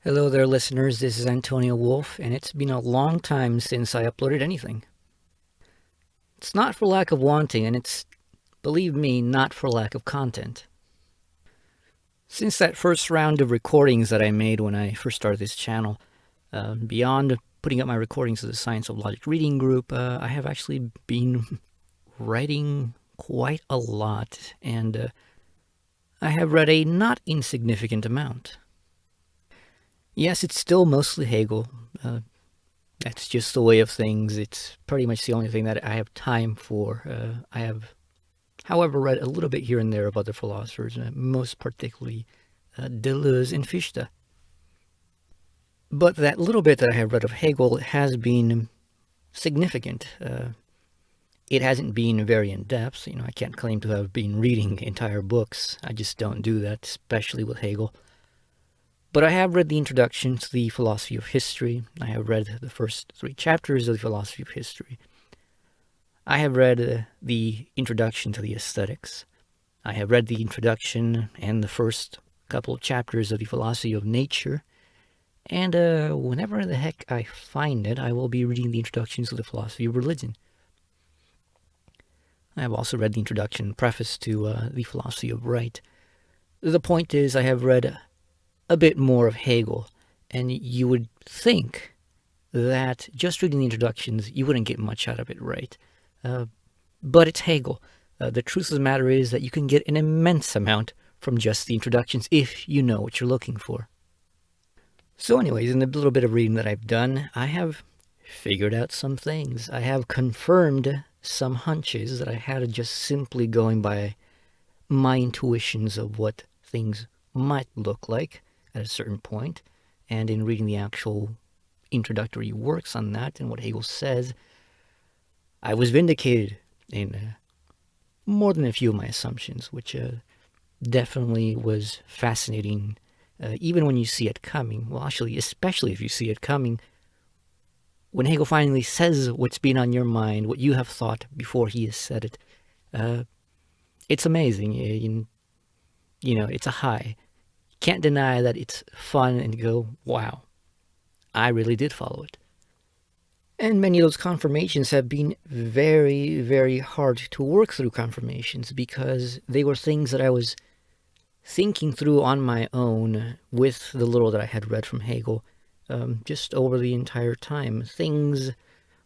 Hello there, listeners. This is Antonio Wolf, and it's been a long time since I uploaded anything. It's not for lack of wanting, and it's, believe me, not for lack of content. Since that first round of recordings that I made when I first started this channel, beyond putting up my recordings to the Science of Logic reading group, I have actually been writing quite a lot, and I have read a not insignificant amount. Yes, it's still mostly Hegel. That's just the way of things. It's pretty much the only thing that I have time for. I have, however, read a little bit here and there of other philosophers, most particularly Deleuze and Fichte. But that little bit that I have read of Hegel has been significant. It hasn't been very in-depth. I can't claim to have been reading entire books. I just don't do that, especially with Hegel. But I have read the introduction to the philosophy of history. I have read the first 3 chapters of the philosophy of history. I have read the introduction to the aesthetics. I have read the introduction and the first couple of chapters of the philosophy of nature. And whenever the heck I find it, I will be reading the introductions to the philosophy of religion. I have also read the introduction and preface to the philosophy of right. The point is, I have read a bit more of Hegel, and you would think that just reading the introductions, you wouldn't get much out of it, right? But it's Hegel. The truth of the matter is that you can get an immense amount from just the introductions if you know what you're looking for. So anyways, in the little bit of reading that I've done, I have figured out some things. I have confirmed some hunches that I had just simply going by my intuitions of what things might look like at a certain point, and in reading the actual introductory works on that and what Hegel says, I was vindicated in more than a few of my assumptions, which definitely was fascinating, even when you see it coming. Well, actually, especially if you see it coming, when Hegel finally says what's been on your mind, what you have thought before he has said it, it's amazing. It's a high. Can't deny that it's fun and go, wow, I really did follow it. And many of those confirmations have been very, very hard to work through confirmations because they were things that I was thinking through on my own with the little that I had read from Hegel just over the entire time. Things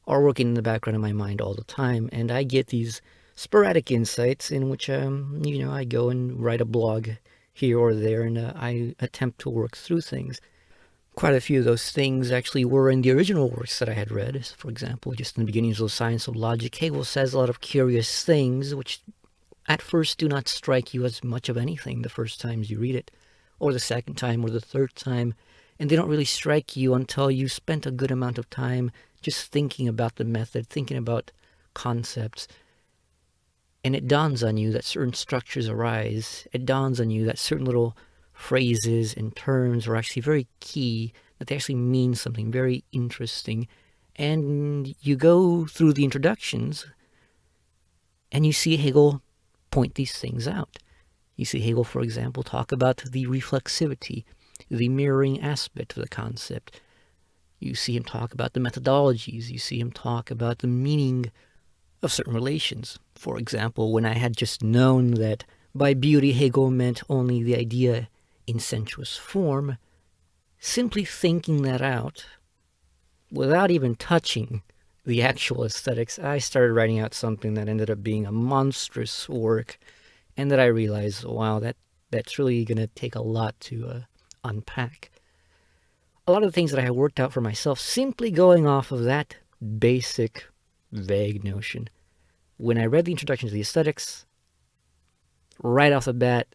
are working in the background of my mind all the time, and I get these sporadic insights in which, I go and write a blog here or there, and I attempt to work through things. Quite a few of those things actually were in the original works that I had read. For example, just in the beginnings of Science of Logic, Hegel says a lot of curious things which at first do not strike you as much of anything the first times you read it, or the second time, or the third time, and they don't really strike you until you spent a good amount of time just thinking about the method, thinking about concepts. And it dawns on you that certain structures arise. It dawns on you that certain little phrases and terms are actually very key, that they actually mean something very interesting. And you go through the introductions and you see Hegel point these things out. You see Hegel, for example, talk about the reflexivity, the mirroring aspect of the concept. You see him talk about the methodologies. You see him talk about the meaning of certain relations. For example, when I had just known that by beauty Hegel meant only the idea in sensuous form, simply thinking that out, without even touching the actual aesthetics, I started writing out something that ended up being a monstrous work, and that I realized, wow, that's really going to take a lot to unpack. A lot of the things that I had worked out for myself simply going off of that basic, vague notion. When I read the introduction to the aesthetics, right off the bat,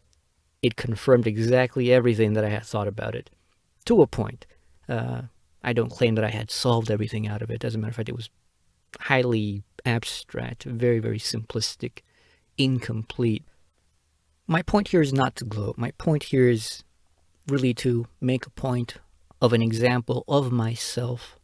it confirmed exactly everything that I had thought about it, to a point. I don't claim that I had solved everything out of it. As a matter of fact, it was highly abstract, very, very simplistic, incomplete. My point here is not to gloat. My point here is really to make a point of an example of myself,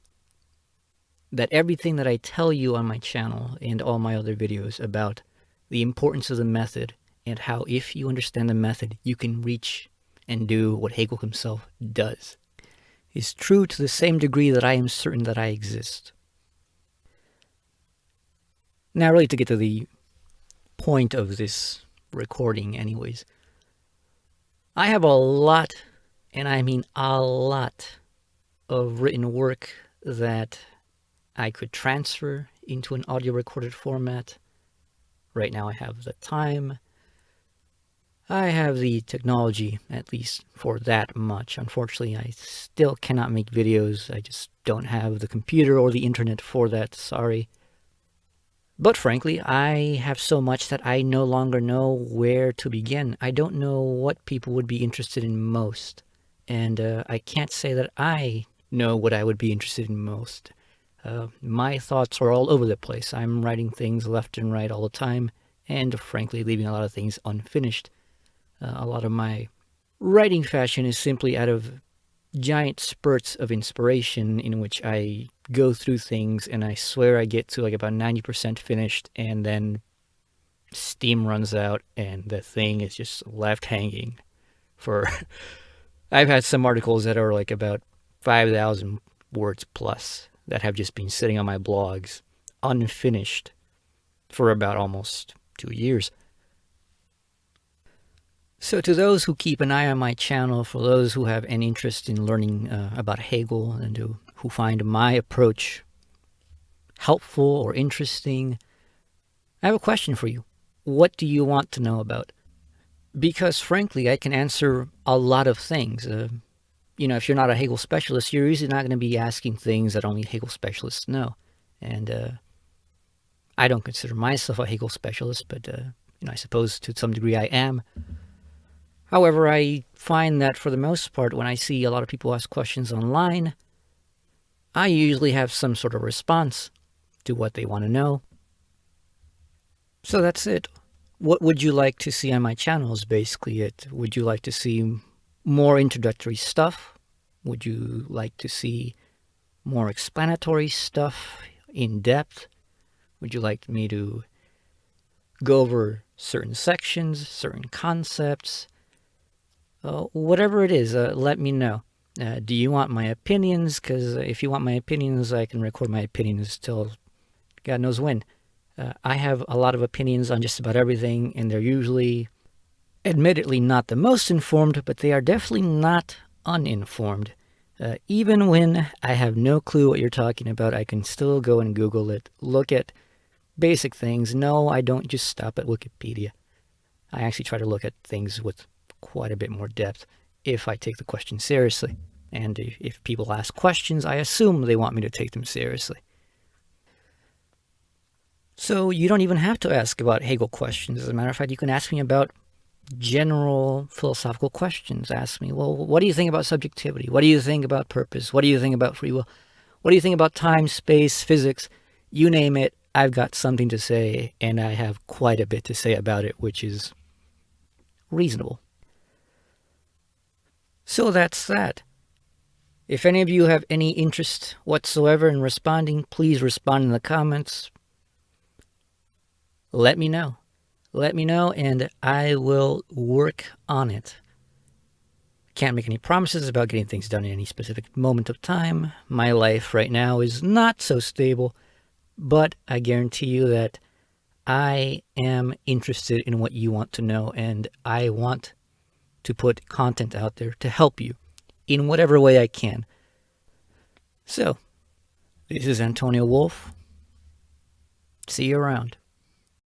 that everything that I tell you on my channel and all my other videos about the importance of the method and how if you understand the method, you can reach and do what Hegel himself does. is true to the same degree that I am certain that I exist. Now, really, to get to the point of this recording anyways, I have a lot, and I mean a lot, of written work that I could transfer into an audio recorded format. Right now I have the time. I have the technology, at least for that much. Unfortunately, I still cannot make videos. I just don't have the computer or the internet for that, sorry. But frankly, I have so much that I no longer know where to begin. I don't know what people would be interested in most. And I can't say that I know what I would be interested in most. My thoughts are all over the place. I'm writing things left and right all the time, and frankly, leaving a lot of things unfinished. A lot of my writing fashion is simply out of giant spurts of inspiration in which I go through things and I swear I get to like about 90% finished, and then steam runs out and the thing is just left hanging for... I've had some articles that are like about 5,000 words plus that have just been sitting on my blogs unfinished for about almost 2 years. So to those who keep an eye on my channel, for those who have any interest in learning about Hegel and who find my approach helpful or interesting, I have a question for you. What do you want to know about? Because frankly, I can answer a lot of things. You know, if you're not a Hegel specialist, you're usually not going to be asking things that only Hegel specialists know. And I don't consider myself a Hegel specialist, but you know, I suppose to some degree I am. However, I find that for the most part, when I see a lot of people ask questions online, I usually have some sort of response to what they want to know. So that's it. What would you like to see on my channel is basically it. Would you like to see more introductory stuff? Would you like to see more explanatory stuff in depth? Would you like me to go over certain sections, certain concepts? Whatever it is, let me know. Do you want my opinions? Because if you want my opinions, I can record my opinions till God knows when. I have a lot of opinions on just about everything, and they're usually, admittedly, not the most informed, but they are definitely not uninformed. Even when I have no clue what you're talking about, I can still go and Google it, look at basic things. No, I don't just stop at Wikipedia. I actually try to look at things with quite a bit more depth if I take the question seriously. And if people ask questions, I assume they want me to take them seriously. So you don't even have to ask about Hegel questions. As a matter of fact, you can ask me about general philosophical questions. Ask me, well, what do you think about subjectivity? What do you think about purpose? What do you think about free will? What do you think about time, space, physics? You name it, I've got something to say, and I have quite a bit to say about it, which is reasonable. So that's that. If any of you have any interest whatsoever in responding, please respond in the comments. Let me know. Let me know, and I will work on it. Can't make any promises about getting things done in any specific moment of time. My life right now is not so stable, but I guarantee you that I am interested in what you want to know, and I want to put content out there to help you in whatever way I can. So, this is Antonio Wolf. See you around.